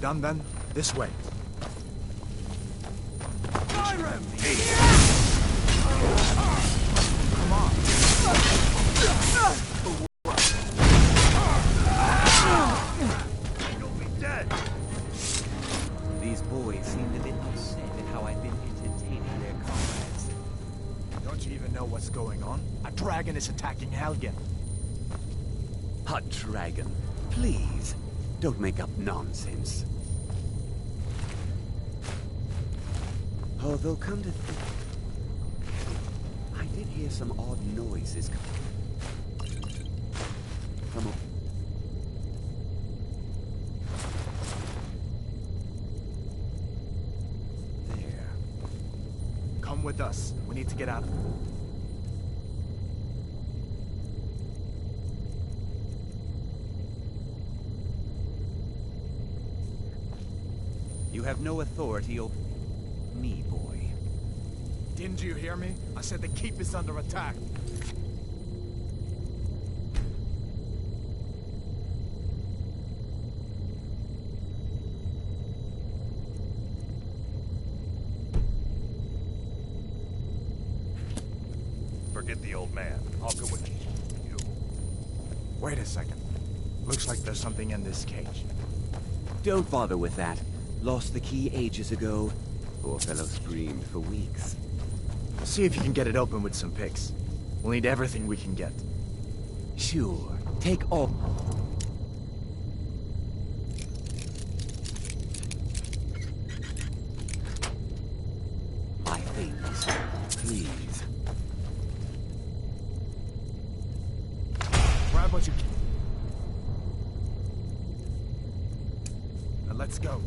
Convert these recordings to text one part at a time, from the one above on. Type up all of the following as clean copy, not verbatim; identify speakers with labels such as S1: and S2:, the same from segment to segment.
S1: Done then? This way.
S2: Skyrim!
S1: Come on.
S2: You'll be dead!
S3: These boys seemed a bit upset at how I've been entertaining their comrades.
S1: Don't you even know what's going on? A dragon is attacking Helgen.
S3: A dragon. Please, don't make up nonsense. Although, come to think, I did hear some odd noises from a... There.
S1: Come with us. We need to get out of here.
S3: You have no authority over me, boy.
S1: Didn't you hear me? I said the keep is under attack.
S2: Forget the old man. I'll go with you.
S1: Wait a second. Looks like there's something in this cage.
S3: Don't bother with that. Lost the key ages ago. Poor fellow screamed for weeks.
S1: See if you can get it open with some picks. We'll need everything we can get.
S3: Sure. Take all. My things, please.
S1: Grab what you can. Now let's go.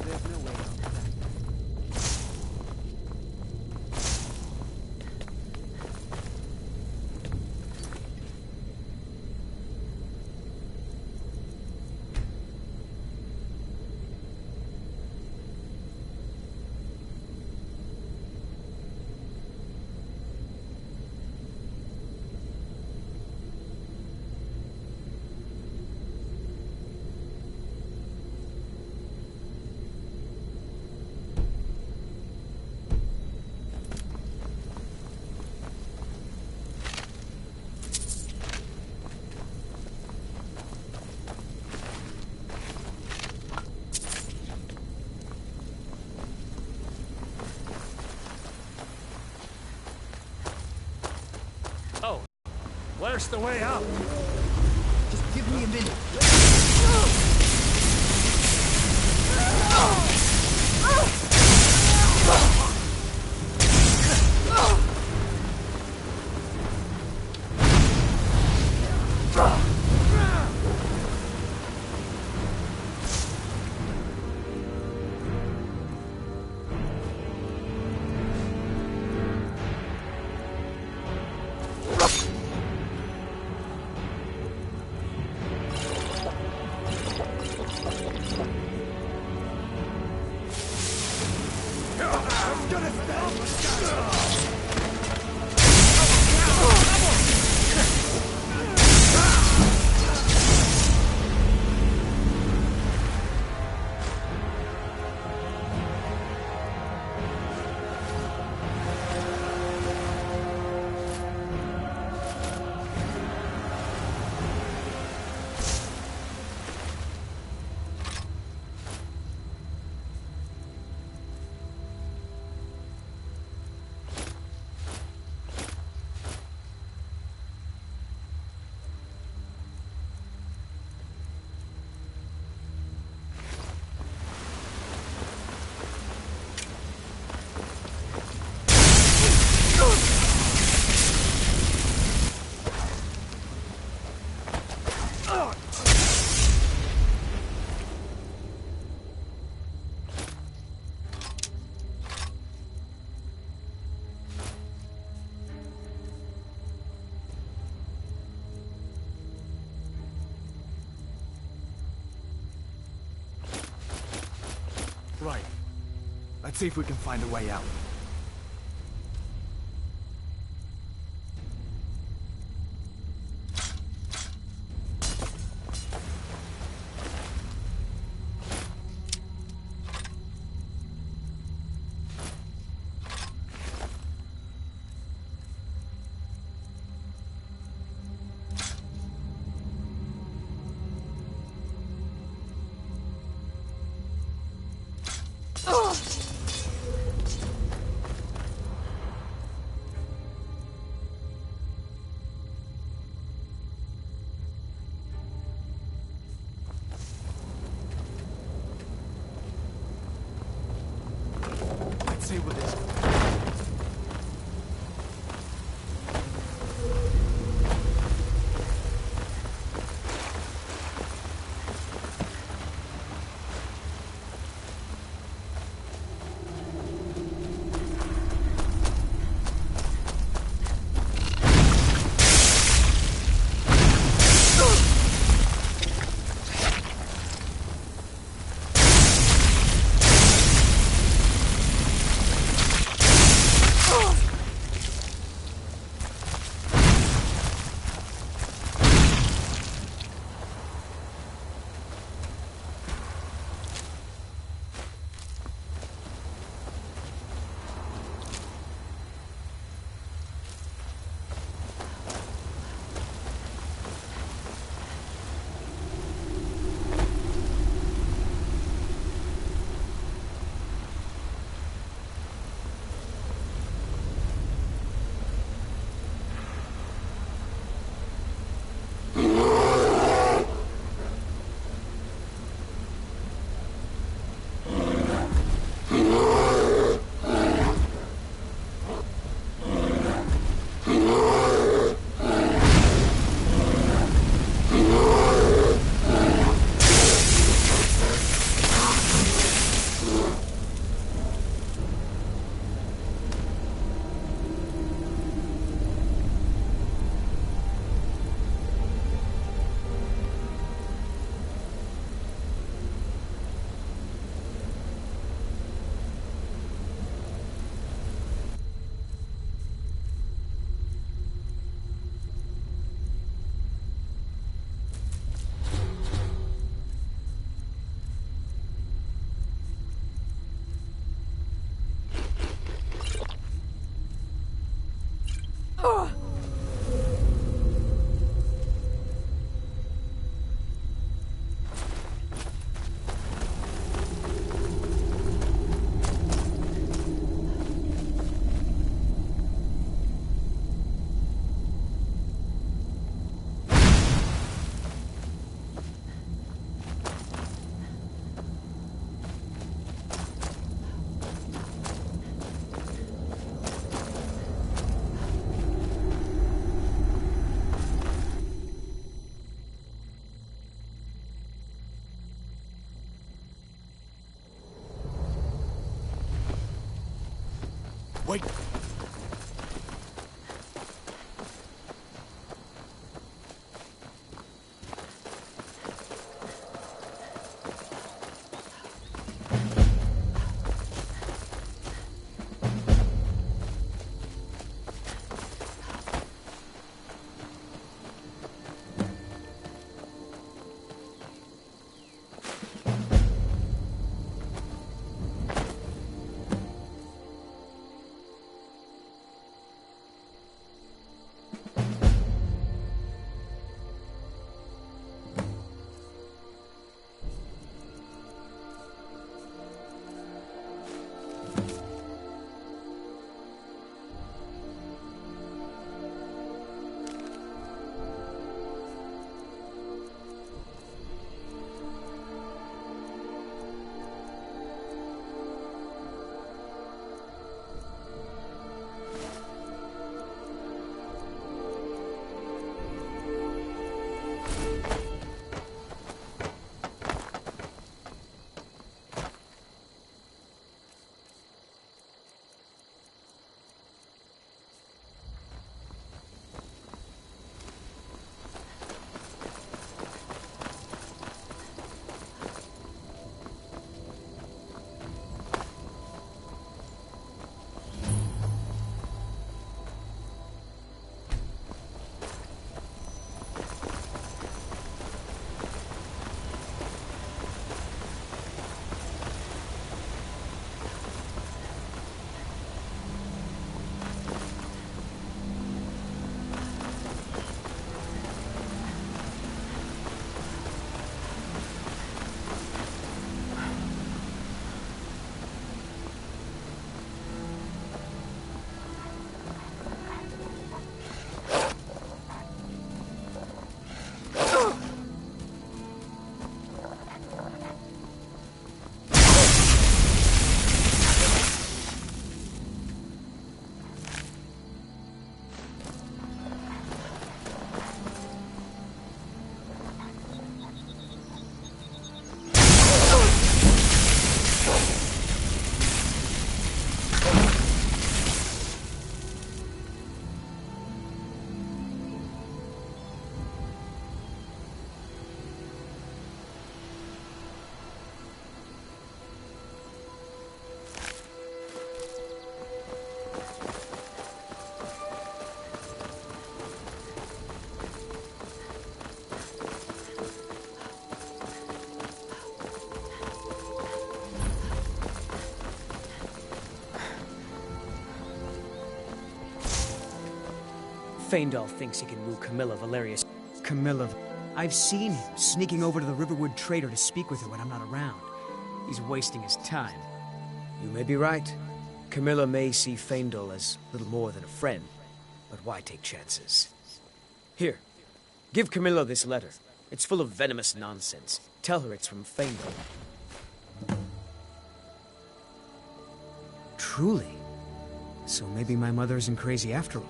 S3: There's no way out.
S2: Where's the way out?
S1: Just give me a minute. Right. Let's see if we can find a way out. disable this. Wait!
S4: Faendal thinks he can woo Camilla Valerius. Camilla... I've seen him sneaking over to the Riverwood Trader to speak with her when I'm not around. He's wasting his time. You may be right. Camilla may see Faendal as little more than a friend, but why take chances? Here, give Camilla this letter. It's full of venomous nonsense. Tell her it's from Faendal. Truly? So maybe my mother isn't crazy after all.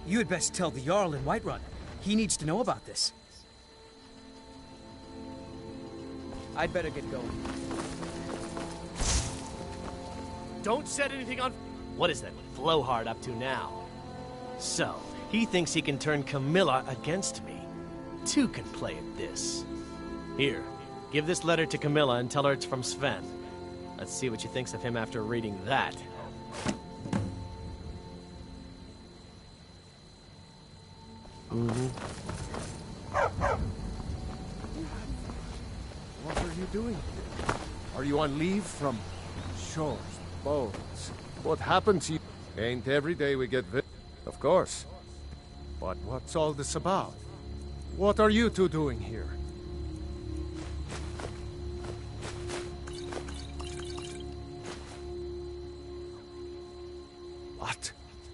S4: You had best tell the Jarl in Whiterun. He needs to know about this. I'd better get going.
S5: Don't set anything on... What is that blowhard up to now? So, he thinks he can turn Camilla against me. Two can play at this. Here, give this letter to Camilla and tell her it's from Sven. Let's see what she thinks of him after reading that.
S6: What are you doing here? Are you on leave from shores, boats? What happened to you? Ain't every day we get Of course. But what's all this about? What are you two doing here? What?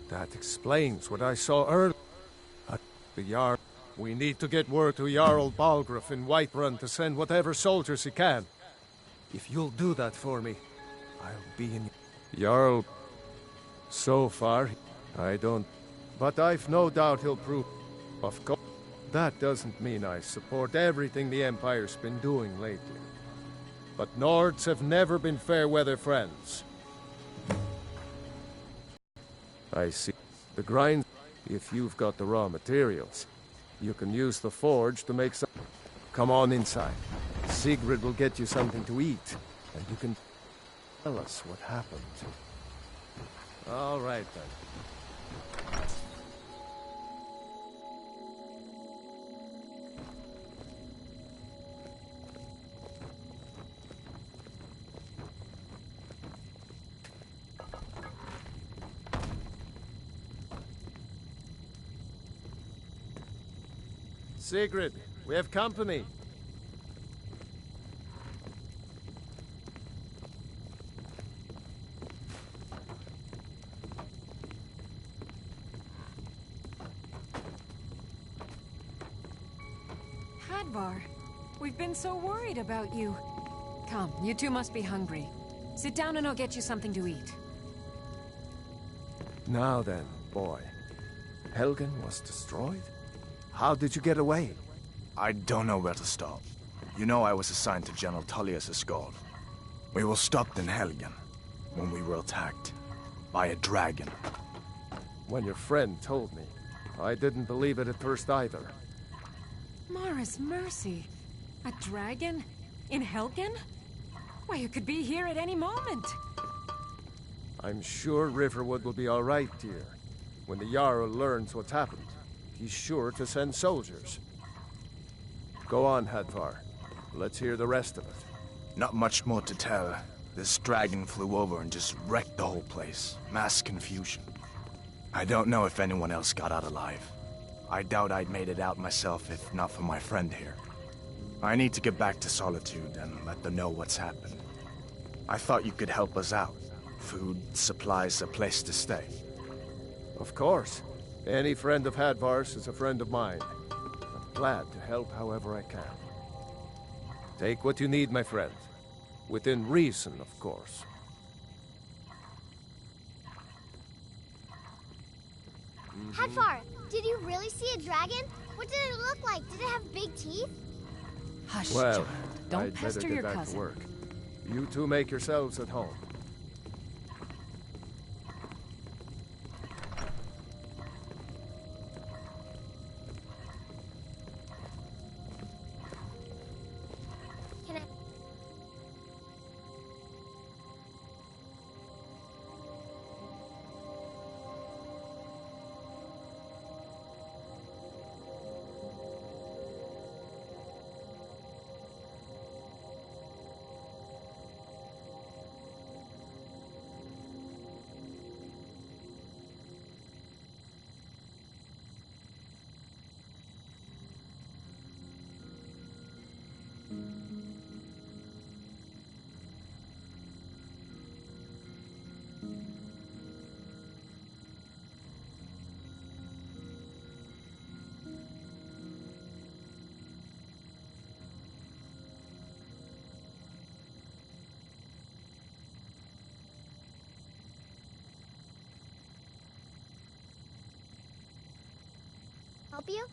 S6: That explains what I saw earlier. At the Jarl. We need to get word to Jarl Balgruuf in Whiterun to send whatever soldiers he can. If you'll do that for me, I'll be in... Jarl... So far, I don't... But I've no doubt he'll prove... Of course, that doesn't mean I support everything the Empire's been doing lately. But Nords have never been fair-weather friends. I see. The grind... If you've got the raw materials, you can use the forge to make some... Come on inside. Sigrid will get you something to eat, and you can tell us what happened. All right, then. Sigrid, we have company.
S7: Hadvar, we've been so worried about you. Come, you two must be hungry. Sit down and I'll get you something to eat.
S6: Now then, boy. Helgen was destroyed? How did you get away?
S1: I don't know where to start. You know I was assigned to General Tullius' guard. We were stopped in Helgen when we were attacked by a dragon.
S6: When your friend told me, I didn't believe it at first either.
S7: Mara's mercy. A dragon? In Helgen? Why, it could be here at any moment.
S6: I'm sure Riverwood will be all right, dear. When the Jarl learns what's happened, he's sure to send soldiers. Go on, Hadvar. Let's hear the rest of it.
S1: Not much more to tell. This dragon flew over and just wrecked the whole place. Mass confusion. I don't know if anyone else got out alive. I doubt I'd made it out myself if not for my friend here. I need to get back to Solitude and let them know what's happened. I thought you could help us out. Food, supplies, a place to stay.
S6: Of course. Any friend of Hadvar's is a friend of mine. I'm glad to help however I can. Take what you need, my friend. Within reason, of course.
S8: Hadvar, did you really see a dragon? What did it look like? Did it have big teeth?
S7: Hush,
S6: Well,
S7: John. Don't
S6: I'd better
S7: pester
S6: get
S7: your
S6: back
S7: cousin.
S6: to work. You two make yourselves at home.
S8: Can I... help you?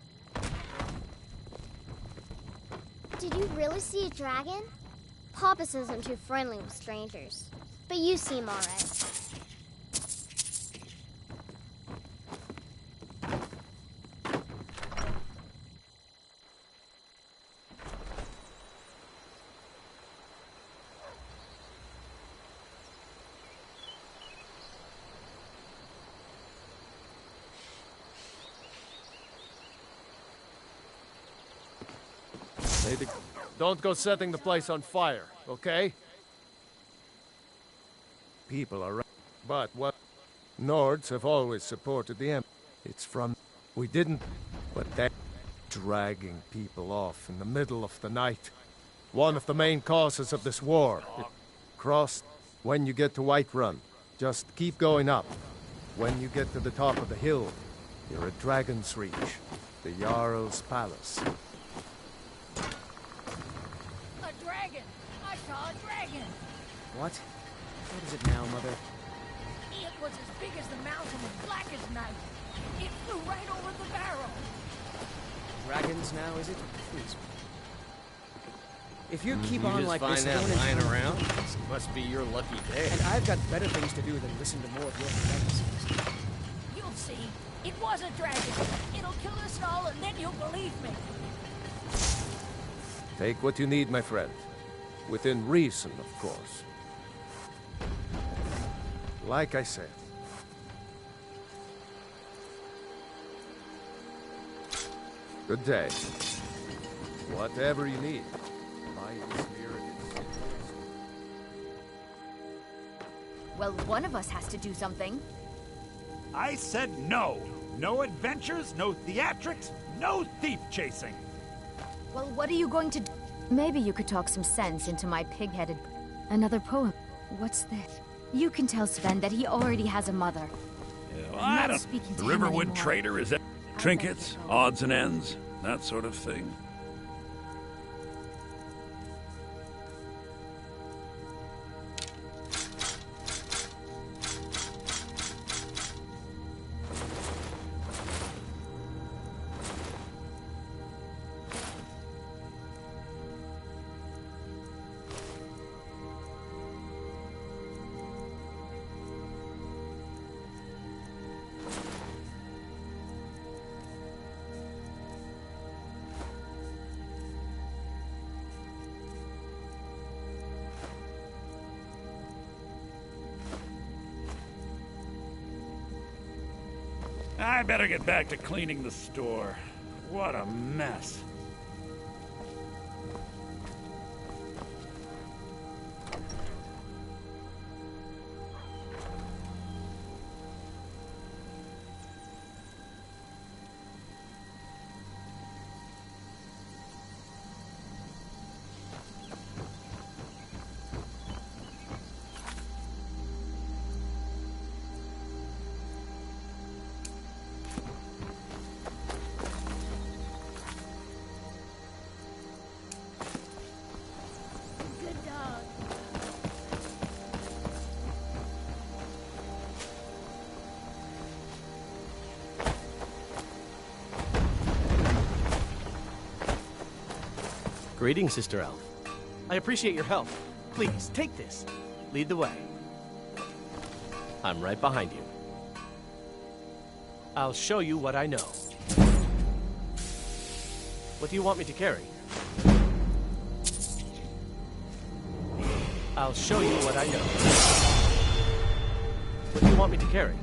S8: Did you really see a dragon? Papa says I'm too friendly with strangers. But you seem alright.
S6: Don't go setting the place on fire, okay? People are right. But what? Nords have always supported the Empire. It's from... We didn't... But they're dragging people off in the middle of the night. One of the main causes of this war. Cross when you get to Whiterun. Just keep going up. When you get to the top of the hill, you're at Dragon's Reach, the Jarl's Palace.
S9: I saw a dragon!
S4: What? What is it now, Mother?
S9: It was as big as the mountain and black as night. It flew right over the barrel.
S4: Dragons now, is it? Please. If you keep on
S10: just
S4: like
S10: find
S4: this,
S10: that
S4: then
S10: lying around? This must be your lucky day.
S4: And I've got better things to do than listen to more of your fantasies.
S9: You'll see. It was a dragon. It'll kill us all, and then you'll believe me.
S6: Take what you need, my friend. Within reason, of course. Like I said. Good day. Whatever you need. My spirit is...
S11: Well, one of us has to do something.
S2: I said no. No adventures, no theatrics, no thief chasing.
S11: Well, what are you going to do? Maybe you could talk some sense into my pig-headed... Another poem. What's this? You can tell Sven that he already has a mother.
S12: Yeah,
S11: I'm not
S12: I don't...
S11: speaking to
S12: The
S11: him
S12: Riverwood
S11: anymore.
S12: Trader, is that trinkets, odds and ends, that sort of thing? I better get back to cleaning the store. What a mess.
S8: Good dog.
S5: Greetings, Sister Elf. I appreciate your help. Please, take this. Lead the way. I'm right behind you. I'll show you what I know. What do you want me to carry? I'll show you what I know. What do you want me to carry?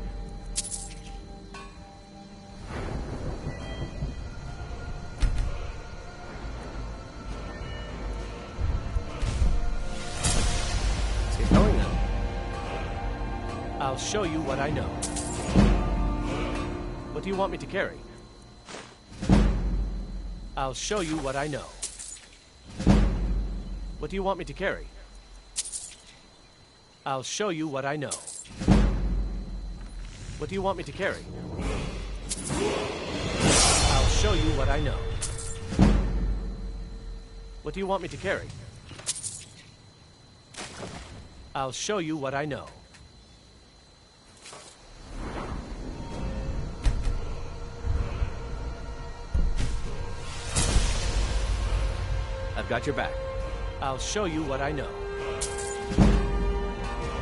S5: Let's get going then. I'll show you what I know. What do you want me to carry? I'll show you what I know. What do you want me to carry? I'll show you what I know. What do you want me to carry? I'll show you what I know. What do you want me to carry? I'll show you what I know. got your back. I'll show you what I know.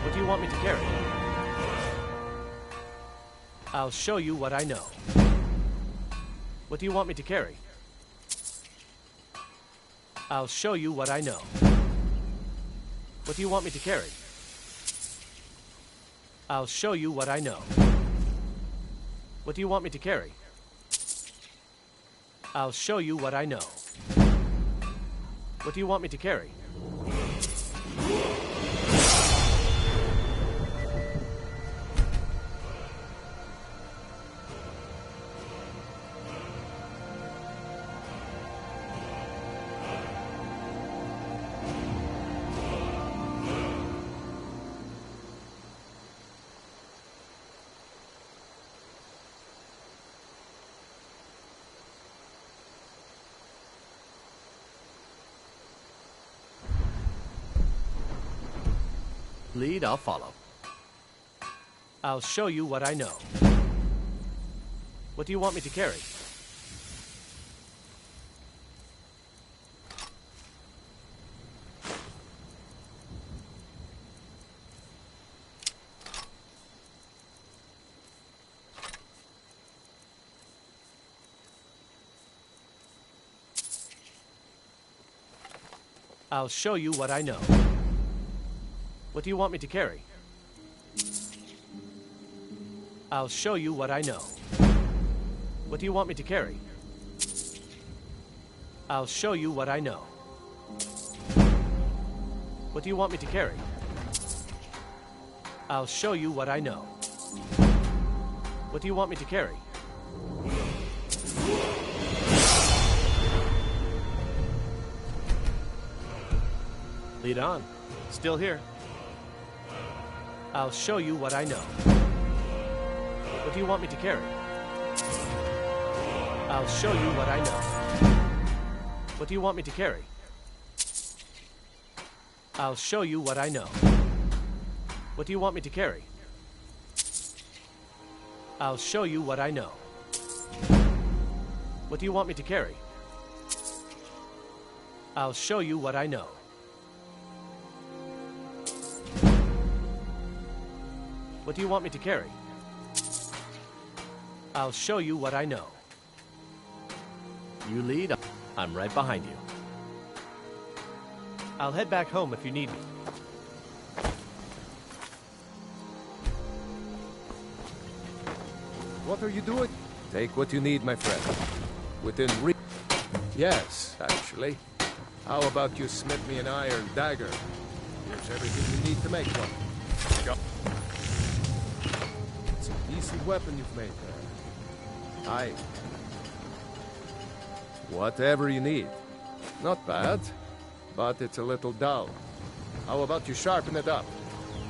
S5: What do you want me to carry? I'll show you what I know. What do you want me to carry? I'll show you what I know. What do you want me to carry? I'll show you what I know. What do you want me to carry? I'll show you what I know. What do you want me to carry? Lead, I'll follow. I'll show you what I know. What do you want me to carry? I'll show you what I know. What do you want me to carry? I'll show you what I know. What do you want me to carry? I'll show you what I know. What do you want me to carry? I'll show you what I know. What do you want me to carry? Lead on. Still here. I'll show you what I know. What do you want me to carry? I'll show you what I know. What do you want me to carry? I'll show you what I know. What do you want me to carry? I'll show you what I know. What do you want me to carry? I'll show you what I know. What do you want me to carry? I'll show you what I know. You lead, I'm right behind you. I'll head back home if you need me.
S6: What are you doing? Take what you need, my friend. Within reach. Yes, actually. How about you smith me an iron dagger? Here's everything you need to make one. Go. It's a decent weapon you've made there. Aye. Whatever you need. Not bad, but it's a little dull. How about you sharpen it up?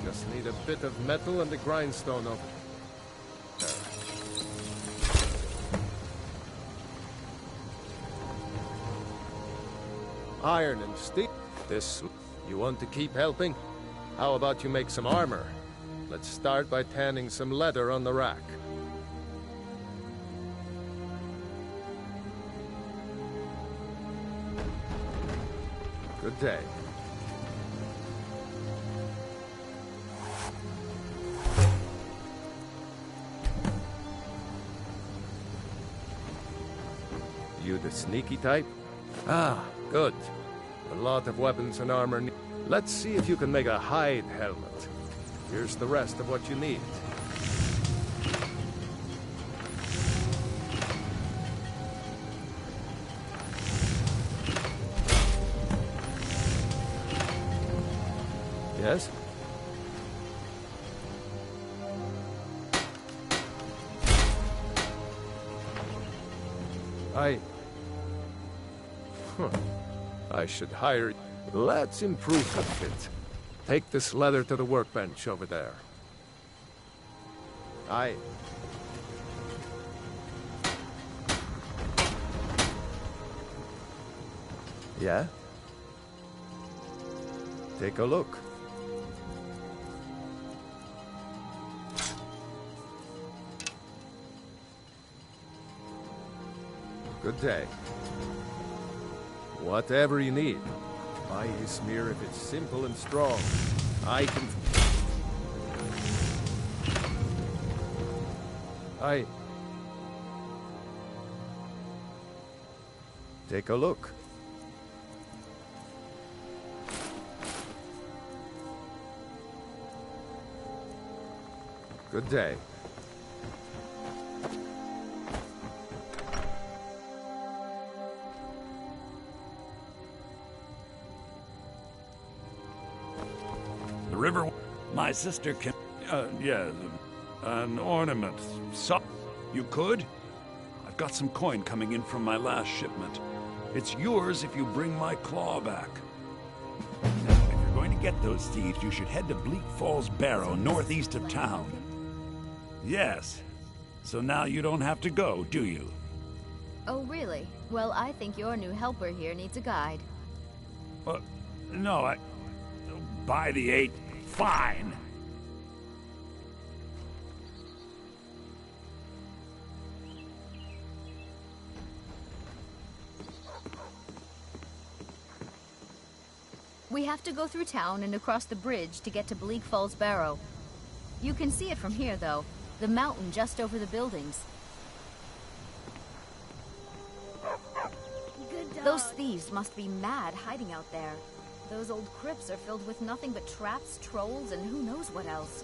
S6: Just need a bit of metal and the grindstone over there. Iron and steel. This, you want to keep helping? How about you make some armor? Let's start by tanning some leather on the rack. Good day. You the sneaky type? Ah, good. A lot of weapons and armor. Let's see if you can make a hide helmet. Here's the rest of what you need. Yes? I should hire... Let's improve the fit. Take this leather to the workbench over there. Aye. Yeah? Take a look. Good day. Whatever you need. Buy his smear if it's simple and strong. Take a look. Good day.
S12: The river... My sister can... yeah, an ornament. So... You could? I've got some coin coming in from my last shipment. It's yours if you bring my claw back. Now, if you're going to get those thieves, you should head to Bleak Falls Barrow, northeast of town. Yes. So now you don't have to go, do you?
S11: Oh, really? Well, I think your new helper here needs a guide.
S12: No, By the 8, fine.
S11: We have to go through town and across the bridge to get to Bleak Falls Barrow. You can see it from here, though. The mountain just over the buildings. Those thieves must be mad hiding out there. Those old crypts are filled with nothing but traps, trolls, and who knows what else.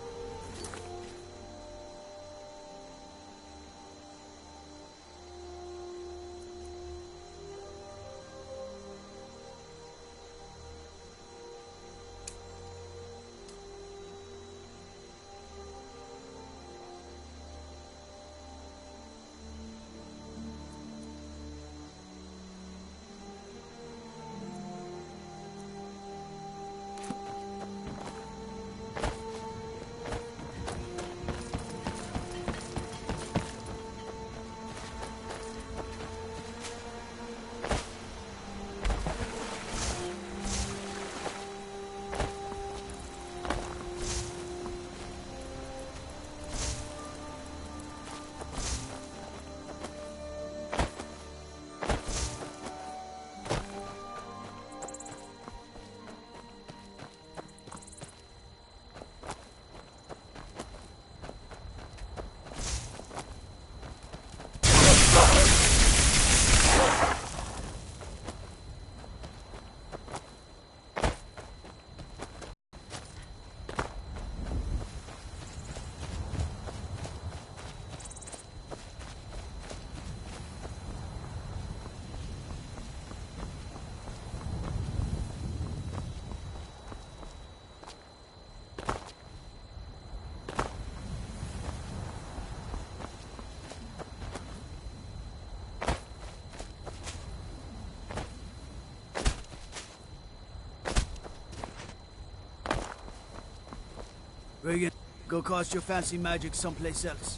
S13: Regan, go cast your fancy magic someplace else.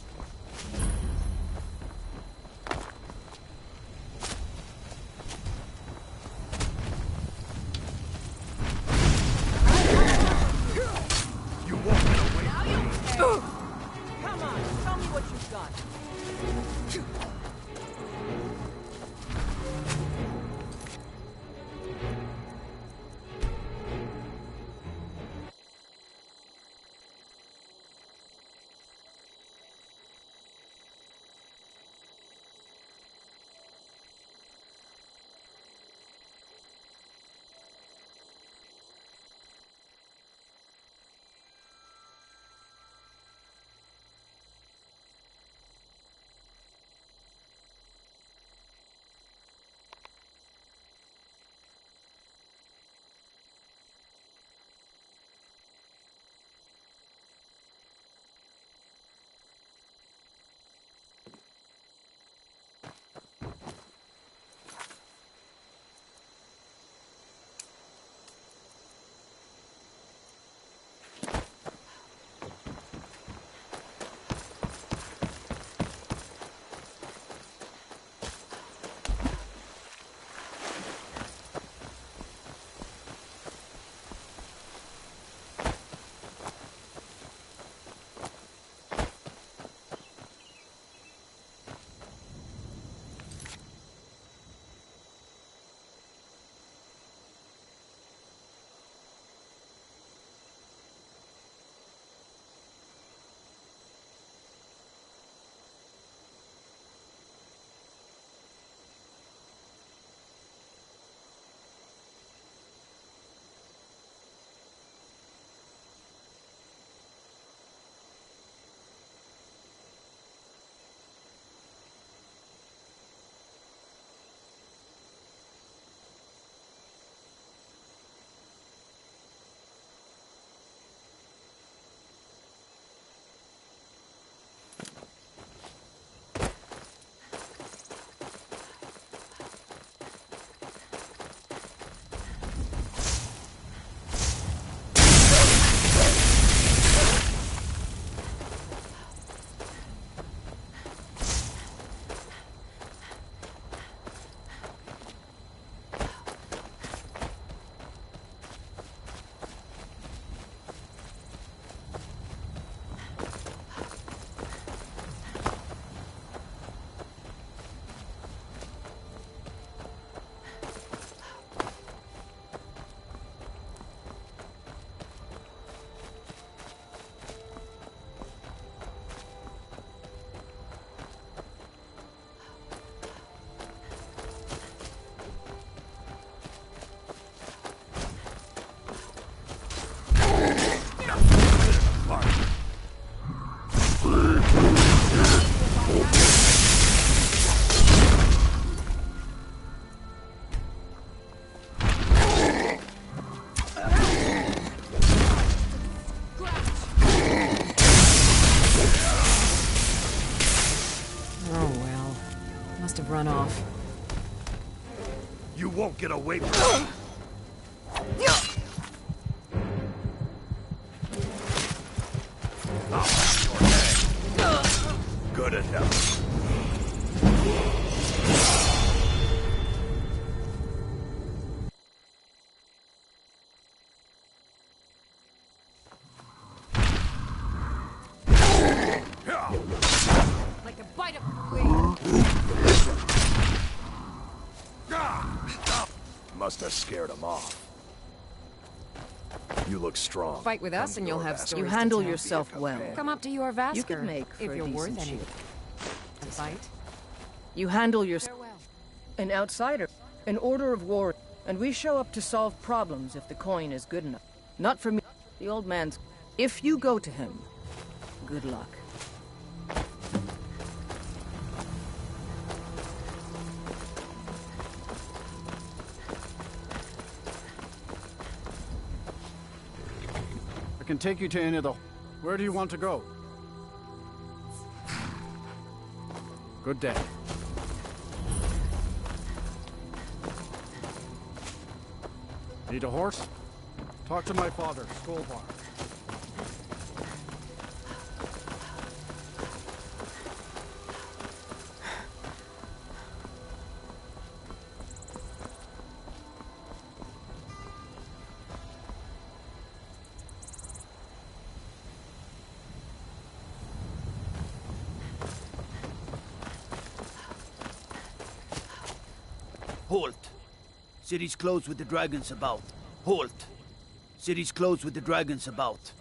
S9: Come on, tell me what you've got.
S7: run off.
S2: You won't get away from me. Good enough.
S7: Like a bite of...
S2: Must have scared him off. You look strong.
S7: Fight with us and you'll have stories
S14: You
S7: to
S14: handle
S7: tell.
S14: yourself well.
S7: Come up to your Vasker.
S14: You could make for
S7: if
S14: a
S7: you're worth
S14: decent
S7: any
S14: shield.
S7: fight.
S14: You handle yourself. An outsider, an order of war, and we show up to solve problems if the coin is good enough. Not for me. The old man's... If you go to him, good luck.
S13: I can take you to any of the... Where do you want to go? Good day. Need a horse? Talk to my father, Skullbar.
S15: Halt. City's closed with the dragons about. Halt. City's closed with the dragons about.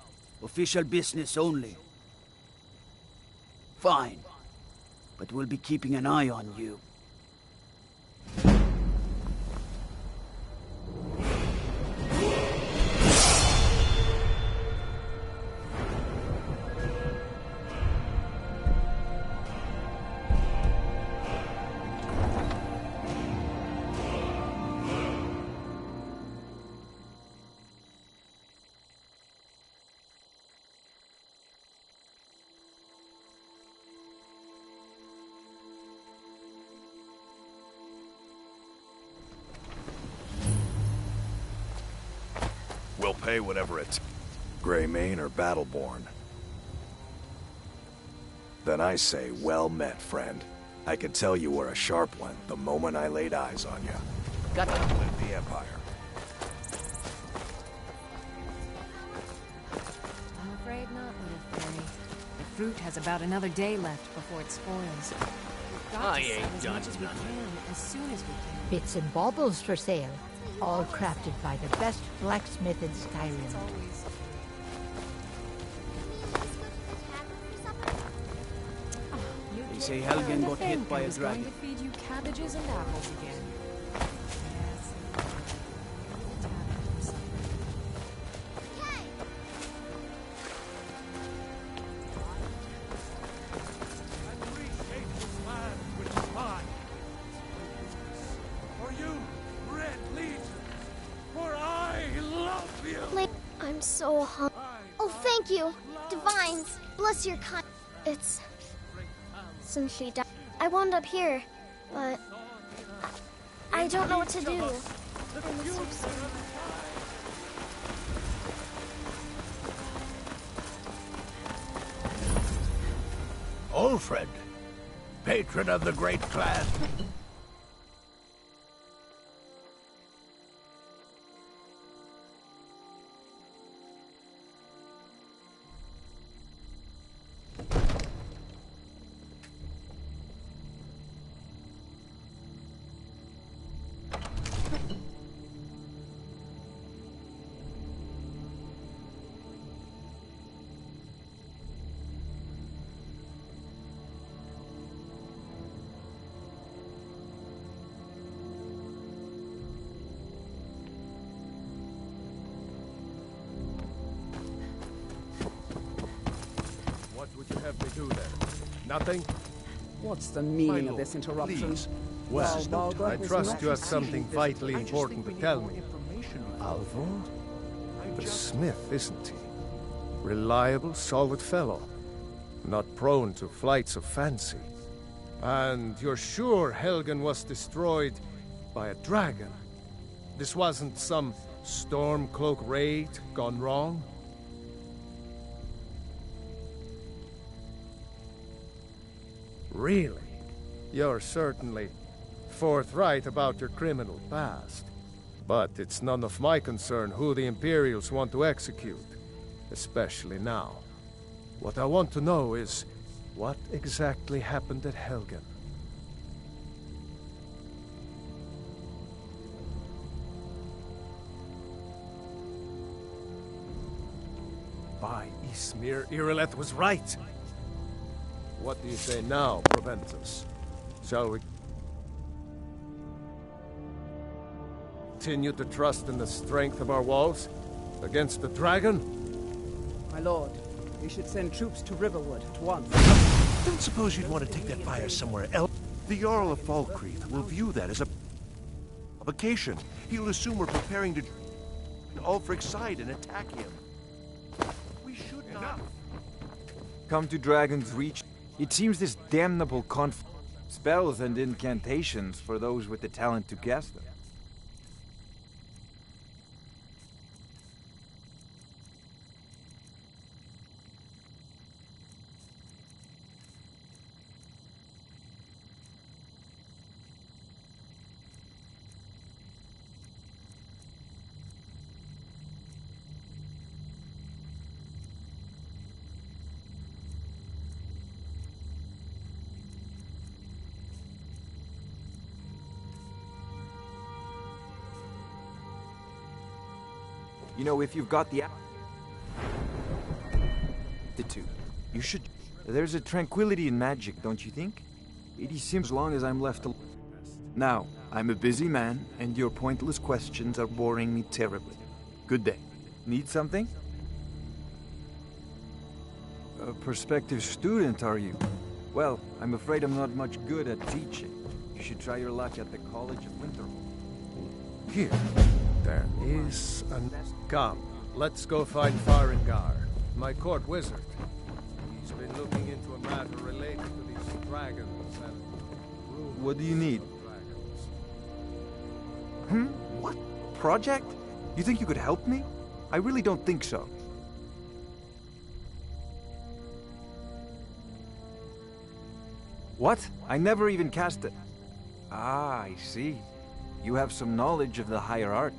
S15: Official business only. Fine. But we'll be keeping an eye on you.
S2: We'll pay whatever it's... Greymane or Battleborn. Then I say, well met, friend. I could tell you were a sharp one the moment I laid eyes on you.
S14: Got it.
S2: With the Empire.
S7: I'm afraid not, little fairy. The fruit has about another day left before it spoils. We've got
S5: I
S7: to sell
S5: ain't
S7: as
S5: done
S7: much as we
S5: nothing.
S7: can, as soon as we can.
S16: Bits and baubles for sale. All crafted by the best blacksmith in Skyrim.
S13: They say Helgen got hit by a
S7: I was going
S13: dragon.
S7: to feed you cabbages and apples again.
S8: I'm so hungry. Oh, thank you. Divines, bless your kind. It's... Since she died, I wound up here, but... I don't know what to do. I'm so sorry.
S17: Ulfred, patron of the great clan.
S6: What would you have me do then? Nothing?
S18: What's the meaning
S6: My
S18: of this
S6: lord,
S18: interruption?
S6: please. Well,
S18: Baldur
S6: I
S18: was
S6: trust
S18: not
S6: you have
S18: received
S6: something
S18: this-
S6: vitally
S18: I just
S6: important to
S18: think we
S6: tell
S18: need
S6: me.
S18: more information.
S6: Alvor? The smith, isn't he? Reliable, solid fellow. Not prone to flights of fancy. And you're sure Helgen was destroyed by a dragon? This wasn't some Stormcloak raid gone wrong? Really? You're certainly forthright about your criminal past. But it's none of my concern who the Imperials want to execute, especially now. What I want to know is, what exactly happened at Helgen? By Ismir, Irileth was right. What do you say now, Proventus? Shall we continue to trust in the strength of our walls against the dragon?
S18: My lord, we should send troops to Riverwood at once.
S19: Don't suppose you'd want to take that fire somewhere else? The Jarl of Falkreath will view that as a provocation. He'll assume we're preparing to Ulfric's side and attack him. We should not.
S20: Come to Dragon's Reach. It seems this damnable spells and incantations for those with the talent to cast them. You know, if you've got the aptitude, you should. There's a tranquility in magic, don't you think? It seems as long as I'm left alone. Now, I'm a busy man, and your pointless questions are boring me terribly. Good day. Need something? A prospective student, are you? Well, I'm afraid I'm not much good at teaching. You should try your luck at the College of Winterhold.
S6: Here. There is a... Come, let's go find Farengar, my court wizard. He's been looking into a matter related to these dragons and...
S20: What do you need? What? Project? You think you could help me? I really don't think so. What? I never even cast it. Ah, I see. You have some knowledge of the higher art.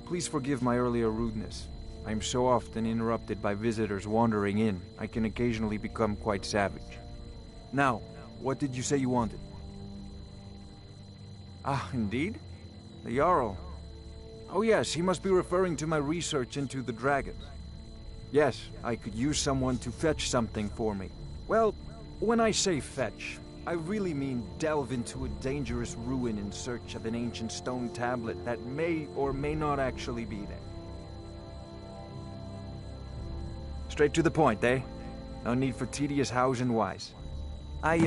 S20: Please forgive my earlier rudeness. I'm so often interrupted by visitors wandering in, I can occasionally become quite savage. Now, what did you say you wanted? Ah, indeed? The Jarl. Oh yes, he must be referring to my research into the dragons. Yes, I could use someone to fetch something for me. Well, when I say fetch, I really mean delve into a dangerous ruin in search of an ancient stone tablet that may or may not actually be there. Straight to the point, eh? No need for tedious hows and whys. I,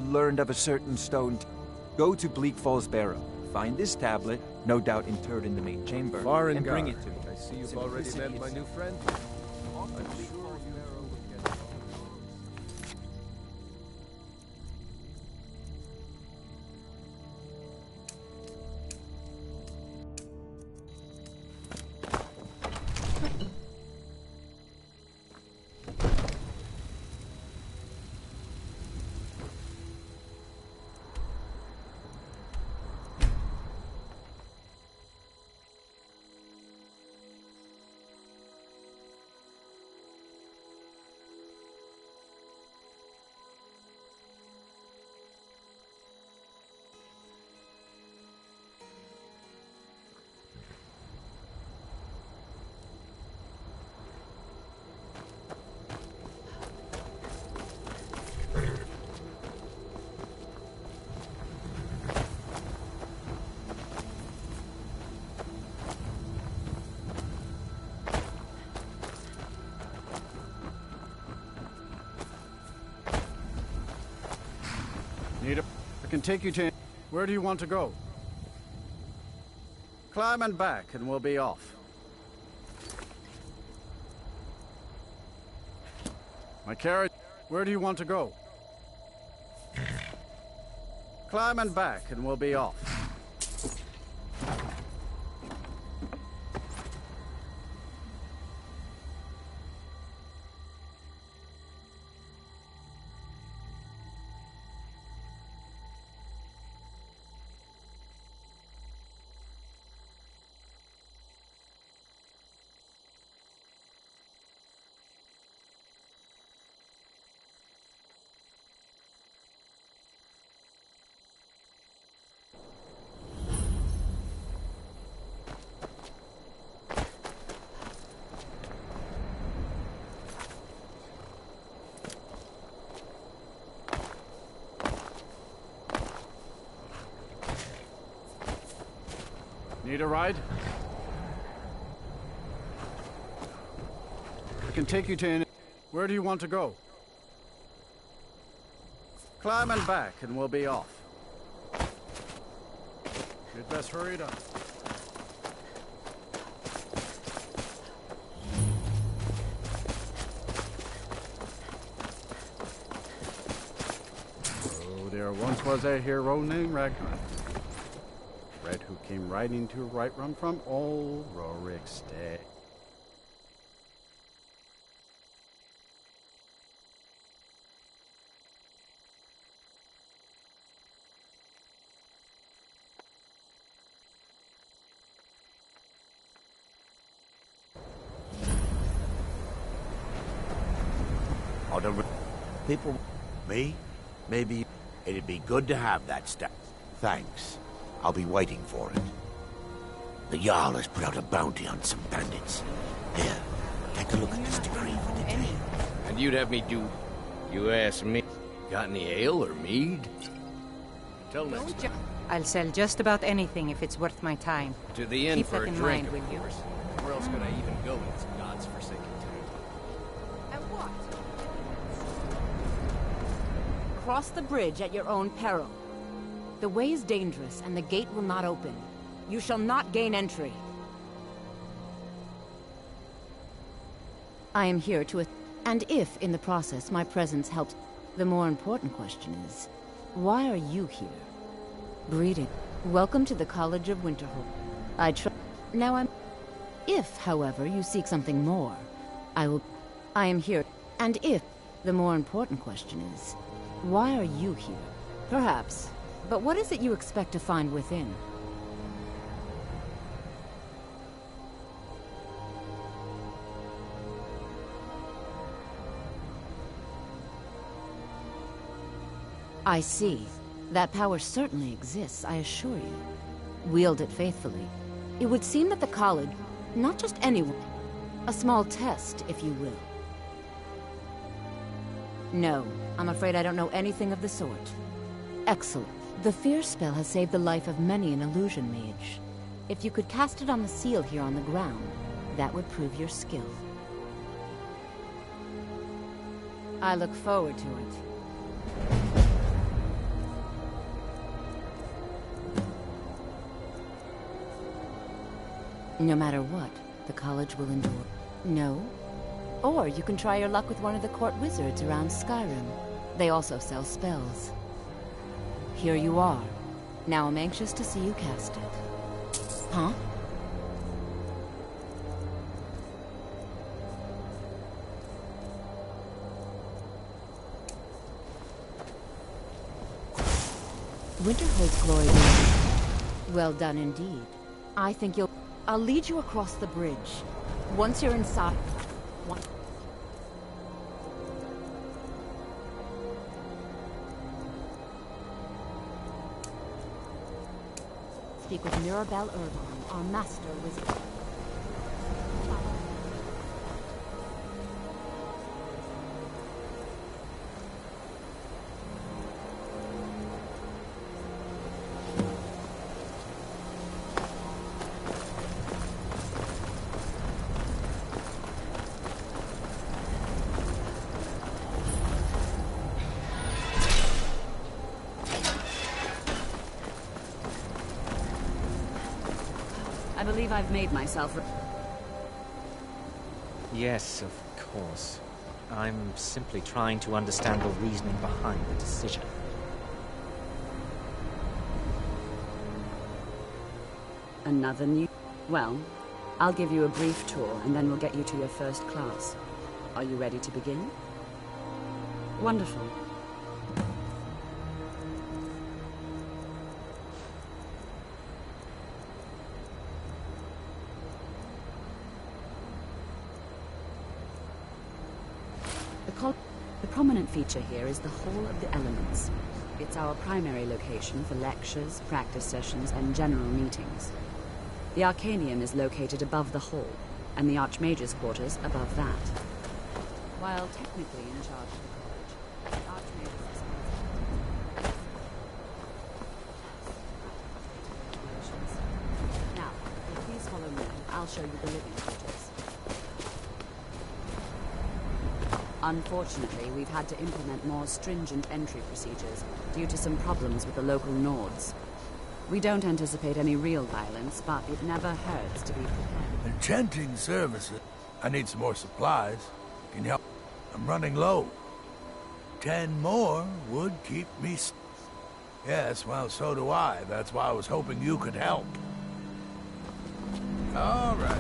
S20: learned of a certain stone. Go to Bleak Falls Barrow. Find this tablet, no doubt interred in the main chamber, and bring it to me.
S6: I see you've already met my new friend.
S13: I can take you to... Where do you want to go? Climb and back, and we'll be off. My carriage... Where do you want to go? Climb and back, and we'll be off. Need a ride? I can take you to any... Where do you want to go? Climb and back, and we'll be off. You'd best hurry it up. Oh, there once was a hero named Ragnar. Red who came riding to right run from old Rorik's day.
S17: Oh, the people, me? Maybe it'd be good to have that stuff. Thanks. I'll be waiting for it. The Jarl has put out a bounty on some bandits. Here, take a look at this decree for detail.
S10: And you'd have me do... You ask me, got any ale or mead? Till next time.
S21: I'll sell just about anything if it's worth my time.
S10: To the inn
S21: Keep
S10: for
S21: that
S10: a
S21: in
S10: drink,
S21: mind,
S10: of
S21: will you?
S10: course. Where else could I even go in this god's forsaken town?
S21: And what? Cross the bridge at your own peril. The way is dangerous, and the gate will not open. You shall not gain entry. I am here to... And if, in the process, my presence helps... The more important question is, why are you here? Greeting. Welcome to the College of Winterhold. Now I'm... If, however, you seek something more, I am here. And if... The more important question is, why are you here? Perhaps... But what is it you expect to find within? I see. That power certainly exists, I assure you. Wield it faithfully. It would seem that the college, not just anyone, a small test, if you will. No, I'm afraid I don't know anything of the sort. Excellent. The fear spell has saved the life of many an illusion mage. If you could cast it on the seal here on the ground, that would prove your skill. I look forward to it. No matter what, the college will endure. No? Or you can try your luck with one of the court wizards around Skyrim. They also sell spells. Here you are. Now I'm anxious to see you cast it. Huh? Winterhold's glory be... Well done indeed. I think you'll... I'll lead you across the bridge. Once you're inside... Speak with Mirabelle Irvine, our master wizard. I believe I've made myself...
S22: Yes, of course. I'm simply trying to understand the reasoning behind the decision.
S1: Another new... Well, I'll give you a brief tour, and then we'll get you to your first class. Are you ready to begin? Wonderful. The prominent feature here is the Hall of the Elements. It's our primary location for lectures, practice sessions, and general meetings. The Arcanium is located above the hall, and the Archmage's quarters above that. While technically in charge of the college, the Archmage is responsible. Now, if you please follow me, I'll show you the living quarters. Unfortunately, we've had to implement more stringent entry procedures due to some problems with the local Nords. We don't anticipate any real violence, but it never hurts to be prepared.
S3: Enchanting services. I need some more supplies. Can you help? I'm running low. 10 more would keep me... Yes, well, so do I. That's why I was hoping you could help. All right.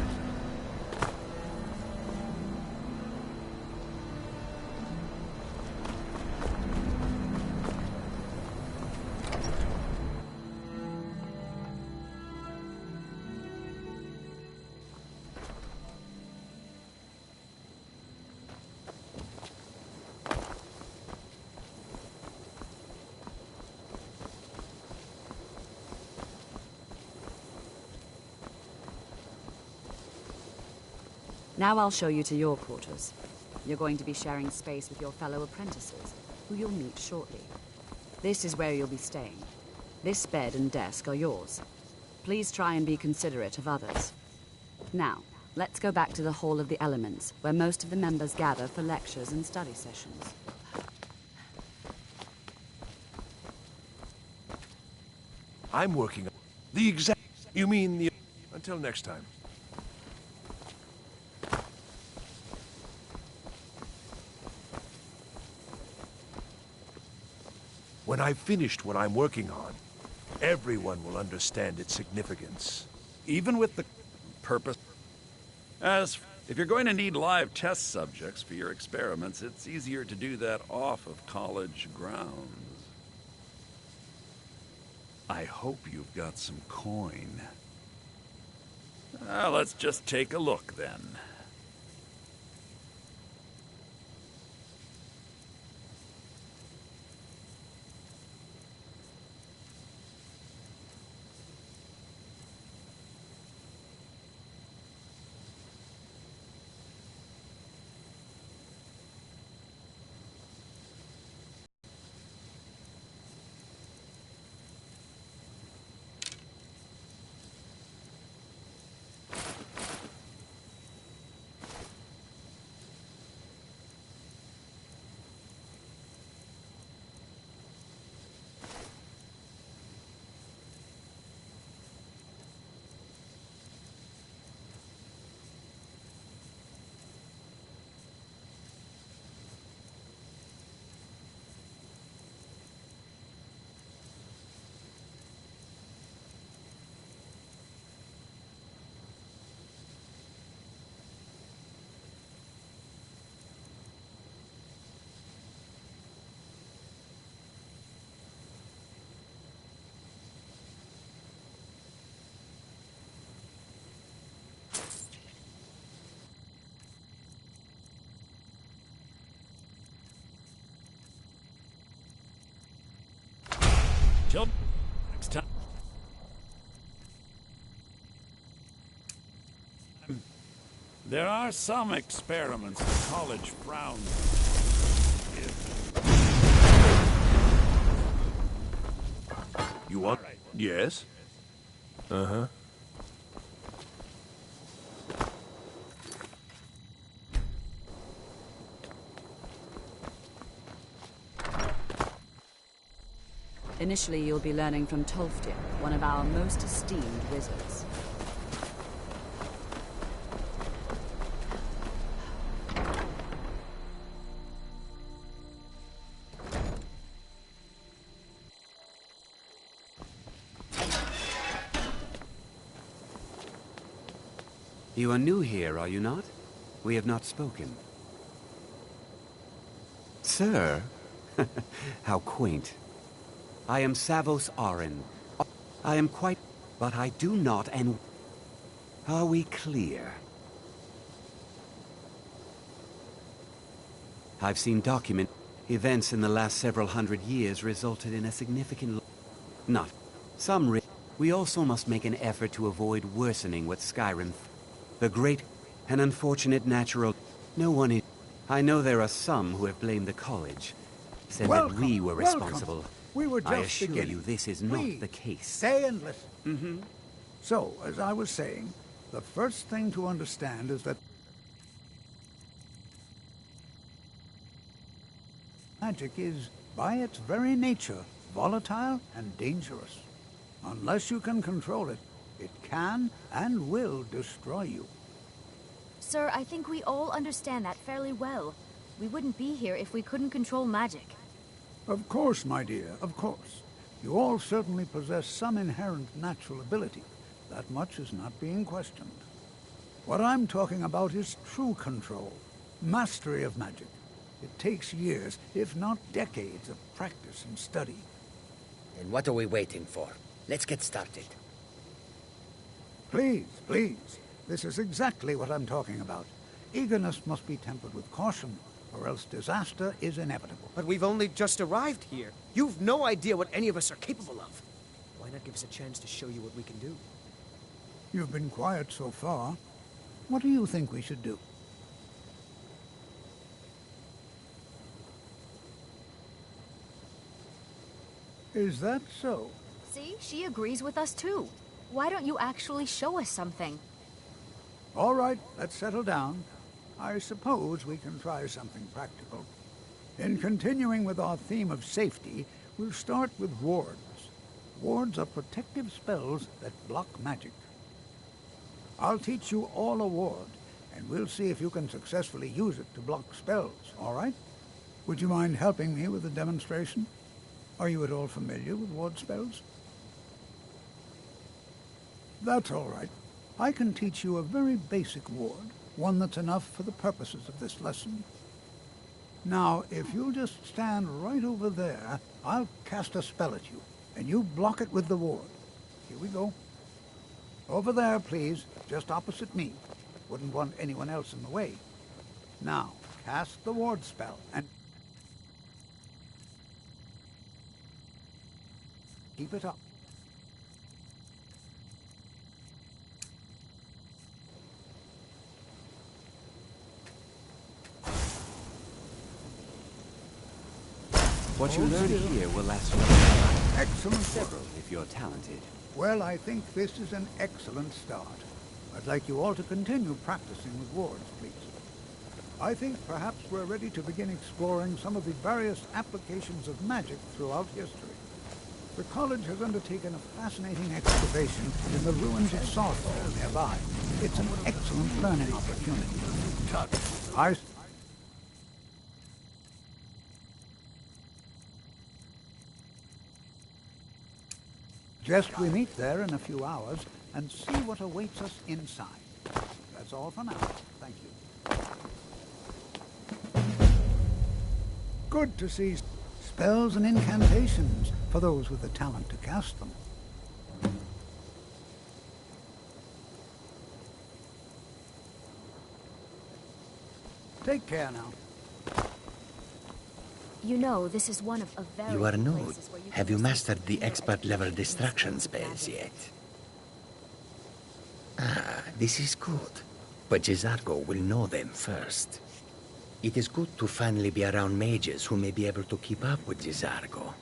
S1: Now I'll show you to your quarters. You're going to be sharing space with your fellow apprentices, who you'll meet shortly. This is where you'll be staying. This bed and desk are yours. Please try and be considerate of others. Now, let's go back to the Hall of the Elements, where most of the members gather for lectures and study sessions.
S19: I'm working on the exact... You mean the... Until next time. When I've finished what I'm working on, everyone will understand its significance.
S12: Even with the purpose... As if you're going to need live test subjects for your experiments, it's easier to do that off of college grounds. I hope you've got some coin. Let's just take a look, then. Till next time. There are some experiments the college frowns.
S19: You want...
S12: Right.
S19: Yes? Uh-huh.
S1: Initially, you'll be learning from Tolfdir, one of our most esteemed wizards.
S4: You are new here, are you not? We have not spoken. Sir? How quaint. I am Savos Arin. I am quite... But I do not and... Are we clear? I've seen document... Events in the last several hundred years resulted in a significant... Not... Some... We also must make an effort to avoid worsening what Skyrim... The great and unfortunate natural... No one is... I know there are some who have blamed the college. Said that we were responsible.
S3: We were just
S4: I assure
S3: beginning.
S4: you this is
S3: Please,
S4: not the case.
S3: Stay and listen. Mm-hmm. So, as I was saying, the first thing to understand is that magic is, by its very nature, volatile and dangerous. Unless you can control it, it can and will destroy you.
S11: Sir, I think we all understand that fairly well. We wouldn't be here if we couldn't control magic.
S3: Of course, my dear, of course. You all certainly possess some inherent natural ability. That much is not being questioned. What I'm talking about is true control, mastery of magic. It takes years, if not decades, of practice and study.
S23: And what are we waiting for? Let's get started.
S3: Please, please. This is exactly what I'm talking about. Eagerness must be tempered with caution, or else disaster is inevitable.
S5: But we've only just arrived here. You've no idea what any of us are capable of. Why not give us a chance to show you what we can do?
S3: You've been quiet so far. What do you think we should do? Is that so?
S11: See? She agrees with us too. Why don't you actually show us something?
S3: All right, let's settle down. I suppose we can try something practical. In continuing with our theme of safety, we'll start with wards. Wards are protective spells that block magic. I'll teach you all a ward, and we'll see if you can successfully use it to block spells, all right? Would you mind helping me with the demonstration? Are you at all familiar with ward spells? That's all right. I can teach you a very basic ward, one that's enough for the purposes of this lesson. Now, if you'll just stand right over there, I'll cast a spell at you, and you block it with the ward. Here we go. Over there, please, just opposite me. Wouldn't want anyone else in the way. Now, cast the ward spell, and keep it up.
S4: What you learn here will last you a lifetime.
S3: Excellent
S4: Several, if you're talented.
S3: Well, I think this is an excellent start. I'd like you all to continue practicing with wards, please. I think perhaps we're ready to begin exploring some of the various applications of magic throughout history. The college has undertaken a fascinating excavation in the ruins of Sawthorne nearby. It's an excellent learning opportunity. Suggest we meet there in a few hours and see what awaits us inside. That's all for now. Thank you. Good to see spells and incantations for those with the talent to cast them. Take care now.
S11: You know, this is one of a very...
S23: You are new. Have you mastered the expert-level distraction spells yet? Ah, this is good. But Jizargo will know them first. It is good to finally be around mages who may be able to keep up with Jizargo.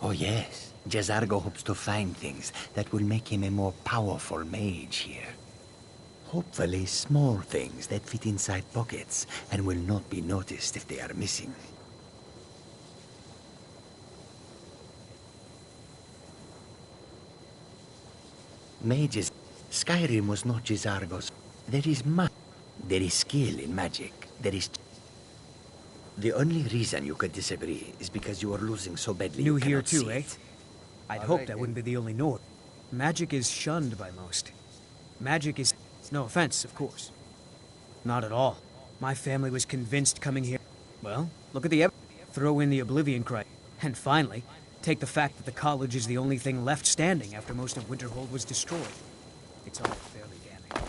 S23: Oh yes, Jizargo hopes to find things that will make him a more powerful mage here. Hopefully small things that fit inside pockets and will not be noticed if they are missing. Mages, Skyrim was not Jizargo's. There is there is skill in magic. There is... The only reason you could disagree is because you are losing so badly.
S24: New
S23: you
S24: here
S23: cannot
S24: too,
S23: see
S24: eh?
S23: it.
S24: I'd hoped I wouldn't be the only Nord.
S9: Magic is shunned by most. Magic is... no offense, of course. Not at all. My family was convinced coming here... Well, look at the throw in the Oblivion Cry. And finally, take the fact that the college is the only thing left standing after most of Winterhold was destroyed. It's all fairly damning.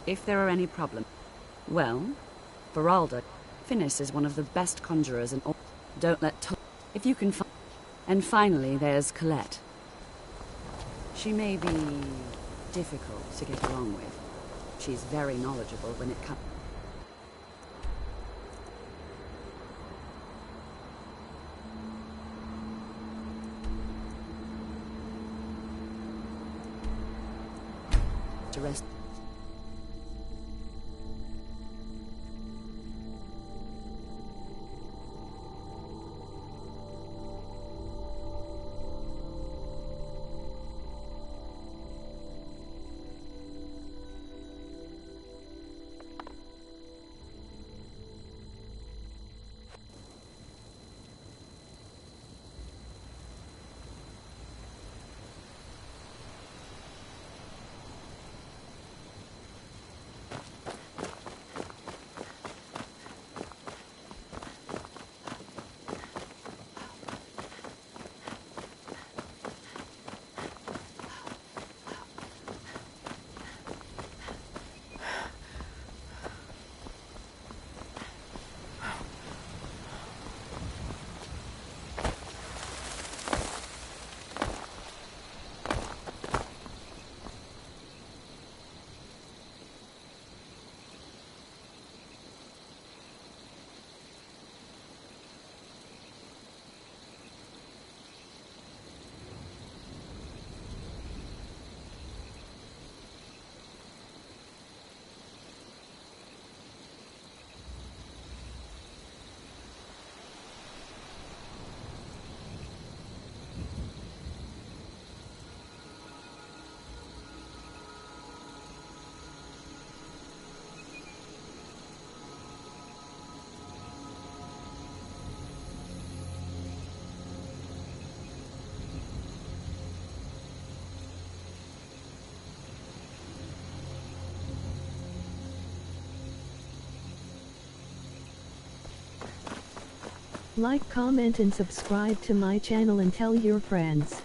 S1: If there are any problems... Well, Beralda, Finis is one of the best conjurers in all... Don't let... If you can find... And finally, there's Colette. She may be difficult to get along with. She's very knowledgeable when it comes... to rest...
S14: Like, comment and subscribe to my channel and tell your friends.